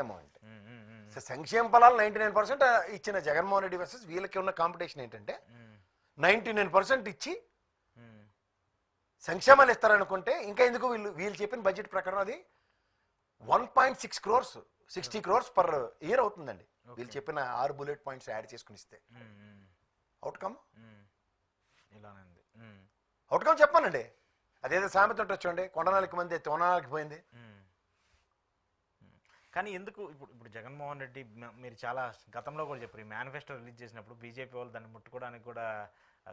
Amount. So సంక్షేమ ఫలాలు 99% ఇచ్చిన జగన్మోహన్ రెడ్డి వర్సెస్ వీళ్ళకి ఉన్న కాంపిటీషన్ ఏంటంటే 99% ఇచ్చి సంక్షేమాలు ఇస్తారనుకుంటే ఇంకా ఎందుకు వీళ్ళు చెప్పిన బడ్జెట్ ప్రకారం అది 1.6 crores 60 crores పర్ ఇయర్ అవుతుందండి. వీళ్ళు చెప్పిన 6 బుల్లెట్ పాయింట్స్ యాడ్ చేసుకుని ఇస్తే అవుట్కమ్ అవుట్కమ్ చెప్పానండి. అదేదో సామెత ఉంటుంది చూడండి, కొండనాలకి మంది తోనాలకి పోయింది. కానీ ఎందుకు ఇప్పుడు జగన్మోహన్ రెడ్డి మీరు చాలా గతంలో కూడా చెప్పారు, ఈ మేనిఫెస్టో రిలీజ్ చేసినప్పుడు బీజేపీ వాళ్ళు దాన్ని ముట్టుకోవడానికి కూడా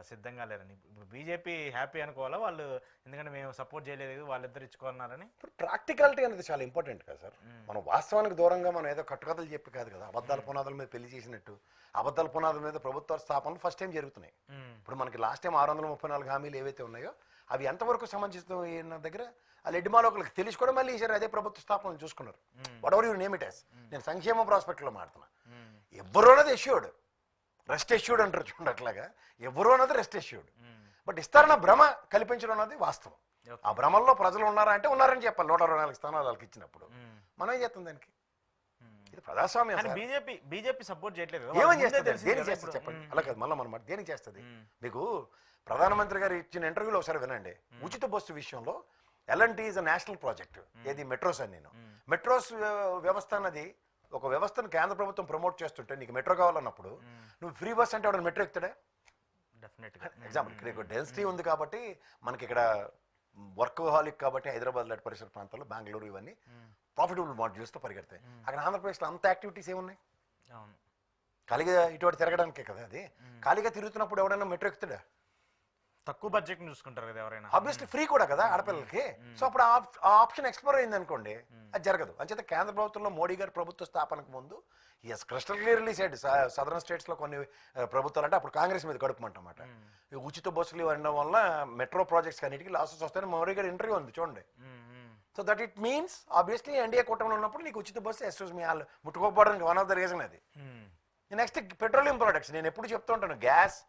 సిద్ధంగా లేరని. ఇప్పుడు బీజేపీ హ్యాపీ అనుకోవాలా వాళ్ళు, ఎందుకంటే మేము సపోర్ట్ చేయలేదు వాళ్ళిద్దరు ఇచ్చుకోవాలన్నారని? ఇప్పుడు ప్రాక్టికాలిటీ అనేది చాలా ఇంపార్టెంట్ కదా సార్. మనం వాస్తవానికి దూరంగా మనం ఏదో కట్టుకథలు చెప్పి కాదు కదా, అబద్ధాల పునాదుల మీద పెళ్లి చేసినట్టు అబద్ధాల పునాదుల మీద ప్రభుత్వ స్థాపనలు ఫస్ట్ టైం జరుగుతున్నాయి. ఇప్పుడు మనకి లాస్ట్ టైం 634 హామీలు ఏవైతే ఉన్నాయో అవి ఎంతవరకు సంబంధించిన దగ్గర ఆ లెడ్డిమాలోకులకు తెలిసి కూడా మళ్ళీ ఈసారి అదే ప్రభుత్వ స్థాపనలు చూసుకున్నారు. Whatever you name it as. నేను సంక్షేమ ప్రాస్పెక్ట్లో మాడుతున్నా. ఎవరు అన్నది ఎష్యూర్డ్, రెస్ట్ ఎష్యూర్డ్ అంటారు చూడండి, అట్లాగా ఎవరు అన్నది రెస్ట్ ఎష్యూర్డ్. బట్ ఇస్తారన్న భ్రమ కల్పించడం అన్నది వాస్తవం. ఆ భ్రమల్లో ప్రజలు ఉన్నారా అంటే ఉన్నారని చెప్పాలి. 124 స్థానాలు వాళ్ళకి ఇచ్చినప్పుడు మనం ఏం చేస్తాం దానికి? ఇది ప్రజాస్వామ్యం. బీజేపీ సపోర్ట్ చేయట్లేదు. ఏమని చేస్తుంది? దేనికి చేస్తుంది చెప్పండి? అలా కాదు, మళ్ళీ మనం దేనికి చేస్తుంది? మీకు ప్రధానమంత్రి గారు ఇచ్చిన ఇంటర్వ్యూలో ఒకసారి వినండి. ఉచిత బస్సు విషయంలో L and T is a national project. ఏది మెట్రోస్ అని. నేను మెట్రోస్ వ్యవస్థ అన్నది ఒక వ్యవస్థను కేంద్ర ప్రభుత్వం ప్రమోట్ చేస్తుంటే నీకు మెట్రో కావాలన్నప్పుడు నువ్వు ఫ్రీ బస్ అంటే వాడు మెట్రో ఎక్కుతాడా? డెఫినెట్గా. ఎగ్జాంపుల్ ఇక్కడ డెన్సిటీ ఉంది కాబట్టి మనకి ఇక్కడ వర్క్ హాలిక్ కాబట్టి హైదరాబాద్ లాంటి పరిసర ప్రాంతాల్లో బెంగళూరు ఇవన్నీ ప్రాఫిటబుల్ మాడ్యూల్స్తో పరిగెడతాయి. అక్కడ ఆంధ్రప్రదేశ్లో అంత యాక్టివిటీస్ ఏమున్నాయి? ఖాళీగా ఇటువంటి తిరగడానికే కదా అది. ఖాళీగా తిరుగుతున్నప్పుడు ఎవడైనా మెట్రో ఎక్కుతాడా? తక్కువ బడ్జెట్ చూసుకుంటారు కదా ఎవరైనా. ఆబ్వియస్లీ ఫ్రీ కూడా కదా ఆడపిల్లలకి. సో అప్పుడు ఆ ఆప్షన్ ఎక్స్ప్లోర్ అయింది అనుకోండి, అది జరగదు. అంచేత కేంద్ర ప్రభుత్వంలో మోడీ గారి ప్రభుత్వ స్థాపనకు ముందు as crystal clearly side southern స్టేట్స్లో కొన్ని ప్రభుత్వాలు అంటే అప్పుడు కాంగ్రెస్ మీద కడుపుమంటమాట. ఈ ఉచిత బస్సులు అనడం వల్ల మెట్రో ప్రాజెక్ట్స్ అన్నిటికీ లాసెస్ వస్తాయని మోడీ గారి ఇంటర్వ్యూ ఉంది చూడండి. So that it means obviously NDA కూటమిలో ఉన్నప్పుడు నీకు ఉచిత బస్సు ఎస్యూస్ మీ వాళ్ళు ముట్టుకోకపోవడానికి వన్ ఆఫ్ ద రీజన్ అది. నెక్స్ట్ పెట్రోలియం ప్రోడక్ట్స్ నేను ఎప్పుడు చెప్తూ ఉంటాను, gas,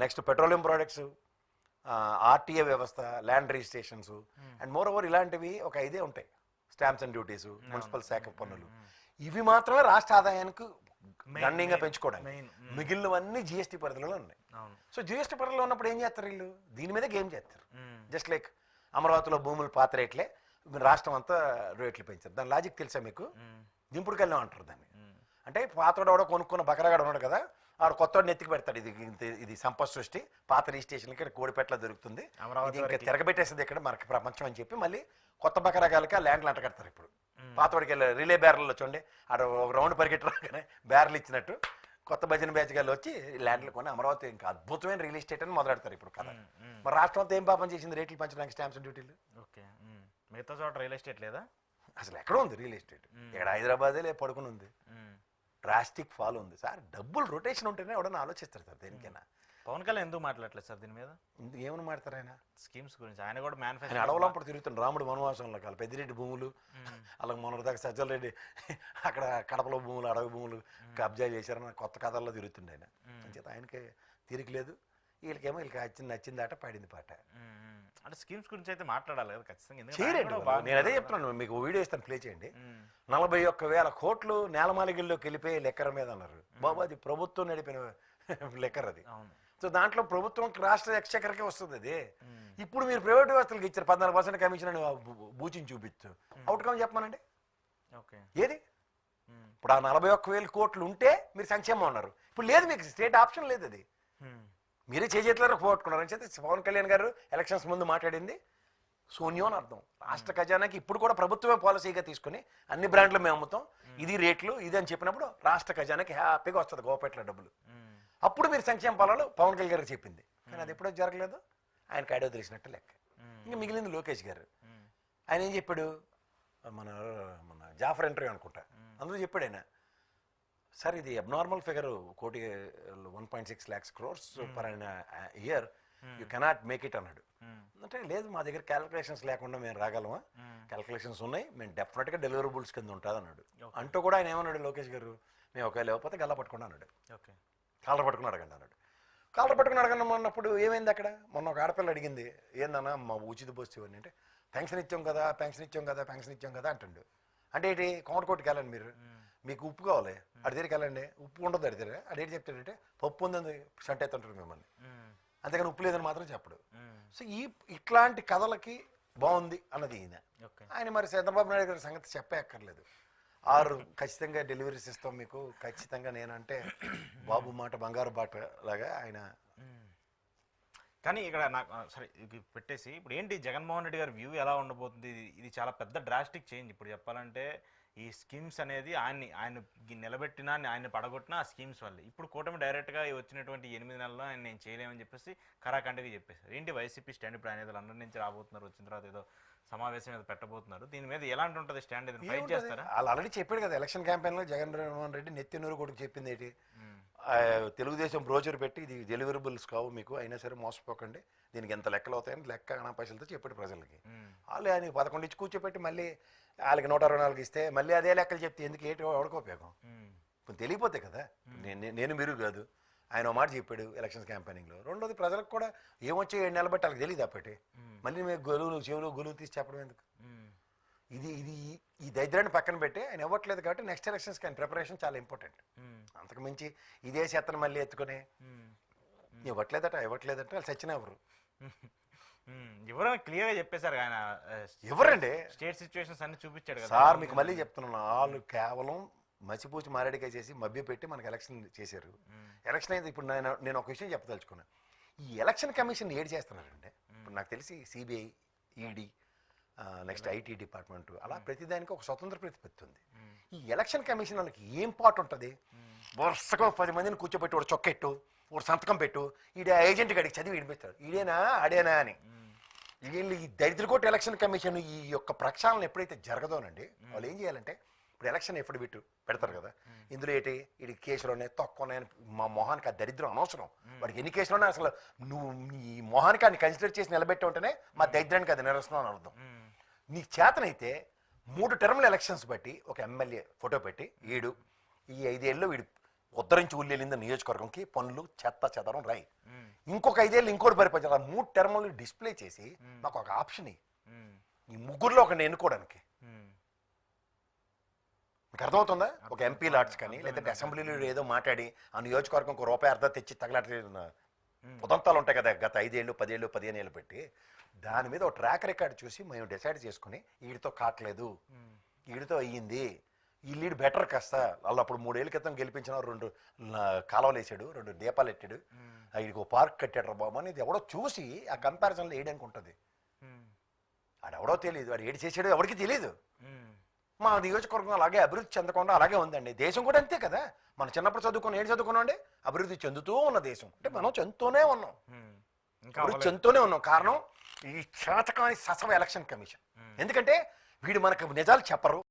next petroleum products, RTA వ్యవస్థ, land registrations and moreover ఇలాంటివి ఒక 5 ఉంటాయి. స్టాంప్స్ అండ్ డ్యూటీస్, మున్సిపల్ శాఖ పన్నులు, ఇవి మాత్రమే రాష్ట్ర ఆదాయానికి గణనీయంగా పెంచుకోవడానికి. మిగిలినవన్నీ జిఎస్టీ పరిధిలో ఉన్నాయి. సో జిఎస్టీ పరిధిలో ఉన్నప్పుడు ఏం చేస్తారు వీళ్ళు? దీని మీద గేమ్ చేస్తారు. జస్ట్ లైక్ అమరావతిలో భూములు పాత రేట్లే రాష్ట్రం అంతా రేట్లు పెంచారు. దాని లాజిక్ తెలుసా మీకు? దింపుడు కళ్ళం అంటారు దాన్ని. అంటే పాతోడు ఎవడో కొనుక్కున్న బకరాగాడు ఉన్నాడు కదా, ఆడు కొత్తవాడిని ఎత్తికి పెడతాడు. ఇది సంపద సృష్టి, పాత రిజిస్ట్రేషన్కి కోడిపెట్ల దొరుకుతుంది, ఇంకా తిరగబెట్టేస్తుంది ఇక్కడ మనకి ప్రపంచం అని చెప్పి మళ్ళీ కొత్త బకరాగాలకి ఆ ల్యాండ్లు అంటగడతారు. ఇప్పుడు పాతవాడికి వెళ్ళి రిలే బ్యారల్లో చూడండి, ఆడ ఒక రౌండ్ పరిగెట్టి రాగానే బ్యారల్ ఇచ్చినట్టు కొత్త భజన బ్యాచ్గాళ్ళు వచ్చి ల్యాండ్లు కొని అమరావతి ఇంకా అద్భుతమైన రియల్ ఎస్టేట్ అని మొదలెడతారు ఇప్పుడు కదా. మరి రాష్ట్రం అంతా ఏం పాపం చేసింది రేట్లు పెంచడానికి? స్టాంప్స్ అండ్ డ్యూటీలు. ఓకే, మిగతా చోట రియల్ ఎస్టేట్ లేదా? అసలు ఎక్కడ ఉంది రియల్ ఎస్టేట్? ఇక్కడ హైదరాబాదే లే పడుకుని ఉంది. డ్రాస్టిక్ ఫాల్ ఉంది సార్. డబ్బులు రొటేషన్ ఉంటేనే ఎవడన్నా ఆలోచిస్తారు సార్ దేనికైనా. పవన్ కళ్యాణ్ ఎందుకు మాట్లాడలేదు సార్ దీని మీద? ఏమని మాట్లాడతారు ఆయన? స్కీమ్స్ గురించి ఆయన కూడా మేనిఫెస్టో అడవులంపడు తిరుగుతాడు. రాముడు వనవాసంలో కాదు, పెద్దిరెడ్డి భూములు, అలాగే మొన్నటిదాకా సజ్జల రెడ్డి అక్కడ కడపలో భూములు, అడవి భూములు కబ్జా చేశారని కొత్త కథల్లో తిరుగుతుండే ఆయన. అంచేత ఆయనకి తీరిక లేదు. వీళ్ళకేమో వీళ్ళకి నచ్చిందాట పాడింది పాట. అంటే స్కీమ్స్ గురించి అయితే మాట్లాడాలి కదా ఖచ్చితంగా. చేయరండి. నేను అదే చెప్తున్నాను, మీకు వీడియో ఇస్తాను, ప్లే చేయండి. 41,000 కోట్లు నేలమాలిగిల్లోకి వెళ్ళిపోయి లెక్కర మీద అన్నారు. బాబు అది ప్రభుత్వం నడిపిన లెక్కర్ అది. సో దాంట్లో ప్రభుత్వం రాష్ట్ర ఎక్స్చెక్కర్కే వస్తుంది అది. ఇప్పుడు మీరు ప్రైవేట్ వ్యవస్థలకు ఇచ్చారు 14% కమిషన్ అని బూచిని చూపించు. అవుట్కమ్ చెప్పమనండి ఏది? ఇప్పుడు ఆ 41,000 కోట్లు ఉంటే మీరు సంక్షేమం ఉన్నారు. ఇప్పుడు లేదు, మీకు స్టేట్ ఆప్షన్ లేదు. అది మీరే చేతులకు పోగొట్టుకున్నారు. అని చెప్పి పవన్ కళ్యాణ్ గారు ఎలక్షన్స్ ముందు మాట్లాడింది శూన్యం అని అర్థం. రాష్ట్ర ఖజానాకి ఇప్పుడు కూడా ప్రభుత్వమే పాలసీగా తీసుకుని అన్ని బ్రాండ్లు మేము అమ్ముతాం, ఇది రేట్లు ఇది అని చెప్పినప్పుడు రాష్ట్ర ఖజానాకి హ్యాపీగా వస్తుంది గోపెట్ల డబ్బులు. అప్పుడు మీరు సంక్షేమ పాలనలో పవన్ కళ్యాణ్ గారు చెప్పింది. కానీ అది ఎప్పుడో జరగలేదు. ఆయనకి ఐడియా తెలిసినట్టు లెక్క. ఇంకా మిగిలింది లోకేష్ గారు. ఆయన ఏం చెప్పాడు? మన జాఫర్ ఇంటర్వ్యూ అనుకుంటా, అందులో చెప్పాడు ఆయన, సార్ ఇది abnormal figure, 1.6 lakhs crores per year, you cannot make it అన్నాడు. అంటే లేదు, మా దగ్గర క్యాలిక్యులేషన్స్ లేకుండా మేము రాగలమా? క్యాలిక్యులేషన్స్ ఉన్నాయి, మేము డెఫినెట్గా డెలివరబుల్స్ కింద ఉంటుంది అన్నాడు. అంటూ కూడా ఆయన ఏమన్నాడు లోకేష్ గారు, మేము ఒకవేళ లేకపోతే గల్లా పట్టుకున్నా అన్నాడు. కాలర్ పట్టుకుని అడగండి అన్నాడు. కాలర్ పట్టుకుని అడగండి అన్నప్పుడు ఏమైంది అక్కడ? మొన్న ఒక ఆడపిల్ల అడిగింది, ఏందన్నా మా ఉచిత బస్సు ఇవన్నీ అంటే, పెన్షన్ ఇచ్చాం కదా పెన్షన్ ఇచ్చాం కదా పెన్షన్ ఇచ్చాం కదా అంటుండు. అంటే ఏంటి కోమటకోటికి వెళ్ళండి మీరు, మీకు ఉప్పు కావాలి అడి దగ్గరికి వెళ్ళండి, ఉప్పు ఉండదు అడి దగ్గర, అడి ఏంటి చెప్తాడంటే పప్పు ఉందని సంట ఎత్తుంటారు మిమ్మల్ని, అంతేగాని ఉప్పు లేదని మాత్రం చెప్పడు. సో ఇట్లాంటి కథలకి బాగుంది అన్నది ఈయన. ఆయన మరి చంద్రబాబు నాయుడు గారి సంగతి చెప్పే అక్కర్లేదు. 6 ఖచ్చితంగా డెలివరీస్ ఇస్తాం మీకు, ఖచ్చితంగా నేనంటే బాబు మాట బంగారు బాట లాగా ఆయన. కానీ ఇక్కడ నాకు సరే ఇది పెట్టేసి ఇప్పుడు ఏంటి జగన్మోహన్ రెడ్డి గారి వ్యూ ఎలా ఉండబోతుంది? ఇది చాలా పెద్ద డ్రాస్టిక్ చేంజ్. ఇప్పుడు చెప్పాలంటే ఈ స్కీమ్స్ అనేది ఆయన నిలబెట్టినా ఆయన పడగొట్టినా ఆ స్కీమ్స్ వల్ల ఇప్పుడు కూటమి డైరెక్ట్గా వచ్చినటువంటి 8 నెలల్లో ఆయన నేను చేయలేమని చెప్పేసి ఖరాఖండిగా చెప్పేశారు. ఏంటి వైసీపీ స్టాండ్? ఇప్పుడు ఆయన లండన్ నుంచి రాబోతున్నారు, వచ్చిన తర్వాత ఏదో సమావేశం మీద పెట్టబోతున్నారు, దీని మీద ఎలాంటి ఉంటుంది స్టాండ్? ఏదైనా ఫైట్ చేస్తారా? వాళ్ళు ఆల్రెడీ చెప్పాడు కదా ఎలక్షన్ క్యాంపెయిన్లో, జగన్మోహన్ రెడ్డి నెత్తినూరు కొడుకు చెప్పింది ఏంటి, తెలుగుదేశం బ్రోచర్ పెట్టి ఇది డెలివరబుల్స్ కావు మీకు, అయినా సరే మోసపోకండి, దీనికి ఎంత లెక్కలు అవుతాయని లెక్క పైసలతో చెప్పాడు ప్రజలకి. వాళ్ళు ఆయన 11 ఇచ్చి కూర్చోపెట్టి మళ్ళీ వాళ్ళకి 124 ఇస్తే మళ్ళీ అదే లెక్కలు చెప్తే ఎందుకు ఏంటి ఎవరికి ఉపయోగం? ఇప్పుడు తెలియపోతే కదా. నేను మీరు కాదు, ఆయన ఒక మాట చెప్పాడు ఎలక్షన్స్ క్యాంపెయినింగ్లో. రెండోది ప్రజలకు కూడా ఏమొచ్చే 7 నెలలు బట్టి వాళ్ళకి తెలియదు అప్పటి, మళ్ళీ మేము చెవులు గొలువు తీసి చెప్పడం ఎందుకు? ఈ దరిద్రాన్ని పక్కన పెట్టి ఆయన ఇవ్వట్లేదు కాబట్టి నెక్స్ట్ ఎలక్షన్స్కి ఆయన ప్రిపరేషన్ చాలా ఇంపార్టెంట్. అంతకు మించి ఇదే చేతను మళ్ళీ ఎత్తుకుని ఇవ్వట్లేదట వాళ్ళు చచ్చిన ఎవరు ఎవరైనా క్లియర్ గా చెప్పేశారు ఆయన. ఎవరండి? స్టేట్ సిచ్యువేషన్స్ అన్ని చూపించాడు కదా సార్. మీకు మళ్ళీ చెప్తున్నాను, వాళ్ళు కేవలం మసిపూచి మారేడికాయ చేసి మభ్య పెట్టి మనకు ఎలక్షన్ చేశారు. ఎలక్షన్ అయితే ఇప్పుడు నేను ఒక విషయం చెప్పదలుచుకున్నాను. ఈ ఎలక్షన్ కమిషన్ ఏడు చేస్తున్నారంటే ఇప్పుడు నాకు తెలిసి CBI, ED, next IT department, అలా ప్రతిదానికి ఒక స్వతంత్ర ప్రతిపత్తి ఉంది. ఈ ఎలక్షన్ కమిషన్ వాళ్ళకి ఏం పాటు ఉంటుంది? వరుసగా 10 మందిని కూర్చోబెట్టి ఒక చొక్కెట్టు, ఒక సంతకం పెట్టు, ఈడ ఏజెంట్ గడికి చదివి విడిపిస్తాడు, ఈడేనా ఆడేనా అని. వీళ్ళు ఈ దరిద్రకోట ఎలక్షన్ కమిషన్ ఈ యొక్క ప్రక్షాళన ఎప్పుడైతే జరగదోనండి, వాళ్ళు ఏం చేయాలంటే ఇప్పుడు ఎలక్షన్ ఎఫిడవిట్ పెడతారు కదా, ఇందులో ఏంటి వీడికి కేసులు ఉన్నాయి, తక్కువ ఉన్నాయని, మా మొహానికి ఆ దరిద్రం అనవసరం. వాడికి ఎన్ని కేసులు ఉన్నాయి అసలు నువ్వు ఈ మొహానికి ఆయన కన్సిడర్ చేసి నిలబెట్టి ఉంటేనే మా దరిద్రానికి అది నిరసనం అని అర్థం. నీ చేతనైతే 3 టర్మ్ల ఎలక్షన్స్ బట్టి ఒక ఎమ్మెల్యే ఫోటో పెట్టి ఈ 5 ఏళ్ళు వీడు ఉద్ధరించి ఉల్లేలింది నియోజకవర్గంకి పనులు చెత్త చెదరం రాయి, ఇంకొక 5 ఏళ్ళు ఇంకోటి పరిపాలించాలి, 3 టర్మ్లు డిస్ప్లే చేసి మాకు ఒక ఆప్షన్ ఈ ముగ్గురులో ఒకరిని ఎన్నుకోవడానికి. మీకు అర్థమవుతుందా? ఒక ఎంపీ లాట్స్ కానీ లేదంటే అసెంబ్లీలో ఏదో మాట్లాడి ఆ నియోజకవర్గం ₹1 అర్ధ తెచ్చి తగలాట ఉదంతాలు ఉంటాయి కదా గత 5 ఏళ్ళు 10 ఏళ్ళు 15 ఏళ్ళు పెట్టి, దాని మీద ఒక ట్రాక్ రికార్డ్ చూసి మేము డిసైడ్ చేసుకుని వీడితో కావట్లేదు, వీడితో అయ్యింది, ఈ లీడ్ బెటర్ కాస్త వాళ్ళు అప్పుడు 3 ఏళ్ళ క్రితం గెలిపించిన 2 కాలువలు వేసాడు, 2 దీపాలు ఎట్టాడు, వీడికి ఒక పార్క్ కట్టాడు బాబు అని ఎవడో చూసి ఆ కంపారిజన్లో వేయడానికి ఉంటుంది. ఆడెవడో తెలియదు, వాడు ఏడు చేసాడు ఎవరికి తెలియదు. మా నియోజకవర్గం అలాగే అభివృద్ధి చెందకుండా అలాగే ఉందండి. దేశం కూడా అంతే కదా. మనం చిన్నప్పుడు చదువుకున్నాం, అభివృద్ధి చెందుతూ ఉన్న దేశం అంటే మనం చెందుతూనే ఉన్నాం, అభివృద్ధి చెందుతూనే ఉన్నాం. కారణం ఈ శాతకాని ససవ ఎలక్షన్ కమిషన్. ఎందుకంటే వీడు మనకు నిజాలు చెప్పరు,